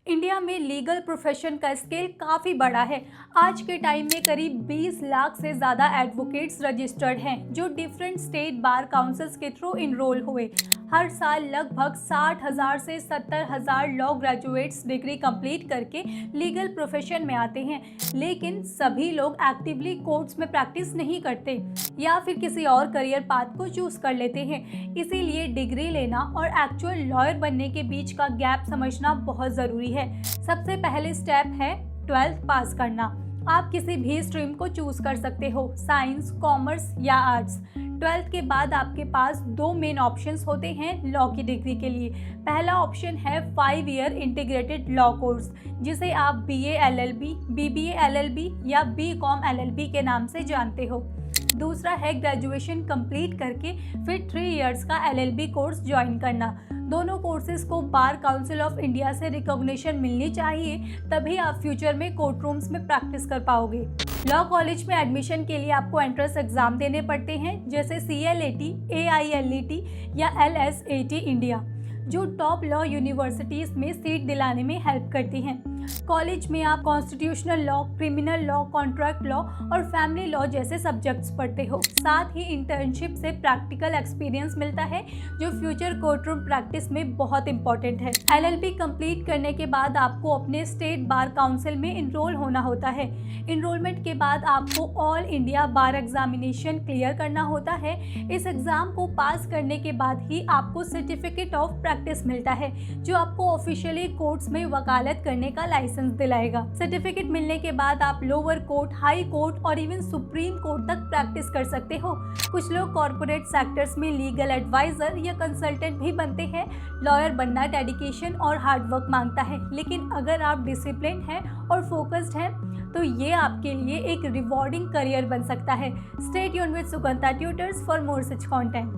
India में legal profession का scale काफ़ी बड़ा है। आज के टाइम में करीब 20 लाख से ज़्यादा एडवोकेट्स रजिस्टर्ड हैं जो डिफरेंट स्टेट बार काउंसिल्स के थ्रू इनरोल हुए। हर साल लगभग 60,000 से 70,000 लॉ ग्रेजुएट्स डिग्री कंप्लीट करके लीगल प्रोफेशन में आते हैं, लेकिन सभी लोग एक्टिवली कोर्ट्स में प्रैक्टिस नहीं करते या फिर किसी और करियर पाथ को चूज कर लेते हैं। इसीलिए डिग्री लेना और एक्चुअल लॉयर बनने के बीच का गैप समझना बहुत ज़रूरी है। सबसे पहले स्टेप है 12th पास करना। आप किसी भी स्ट्रीम को चूज कर सकते हो, साइंस, कॉमर्स या आर्ट्स। 12th के बाद आपके पास दो मेन ऑप्शंस होते हैं लॉ की डिग्री के लिए। पहला ऑप्शन है 5 ईयर इंटीग्रेटेड लॉ कोर्स, जिसे आप BA LLB, BBA LLB या BCom LLB के नाम से जानते हो। दूसरा है ग्रेजुएशन कंप्लीट करके फिर 3 इयर्स का LLB कोर्स ज्वाइन करना। दोनों कोर्सेज को बार काउंसिल ऑफ इंडिया से रिकॉग्निशन मिलनी चाहिए, तभी आप फ्यूचर में कोर्ट रूम्स में प्रैक्टिस कर पाओगे। लॉ कॉलेज में एडमिशन के लिए आपको एंट्रेंस एग्जाम देने पड़ते हैं, जैसे CLAT, AILET या LSAT इंडिया, जो टॉप लॉ यूनिवर्सिटीज़ में सीट दिलाने में हेल्प करती हैं। कॉलेज में आप constitutional law, criminal law, contract law और फैमिली लॉ जैसे सब्जेक्ट्स पढ़ते हो। साथ ही इंटर्नशिप से प्रैक्टिकल एक्सपीरियंस मिलता है, जो फ्यूचर कोर्ट रूम प्रैक्टिस में बहुत इंपॉर्टेंट है। LLB कंप्लीट करने के बाद आपको अपने स्टेट बार काउंसिल में इनरोल होना होता है। इनरोलमेंट के बाद आपको ऑल इंडिया बार एग्जामिनेशन क्लियर करना होता है। इस एग्ज़ाम को पास करने के बाद ही आपको सर्टिफिकेट ऑफ प्रैक्टिस मिलता है, जो आपको ऑफिशियली कोर्ट्स में वकालत करने का लाइसेंस दिलाएगा। सर्टिफिकेट मिलने के बाद आप लोअर कोर्ट, हाई कोर्ट और इवन सुप्रीम कोर्ट तक प्रैक्टिस कर सकते हो। कुछ लोग कॉर्पोरेट सेक्टर्स में लीगल एडवाइजर या कंसल्टेंट भी बनते हैं। लॉयर बनना डेडिकेशन और हार्डवर्क मांगता है, लेकिन अगर आप डिसिप्लिन हैं और फोकस्ड हैं तो ये आपके लिए एक रिवॉर्डिंग करियर बन सकता है। Stay tuned with Sugandha tutors for more such content.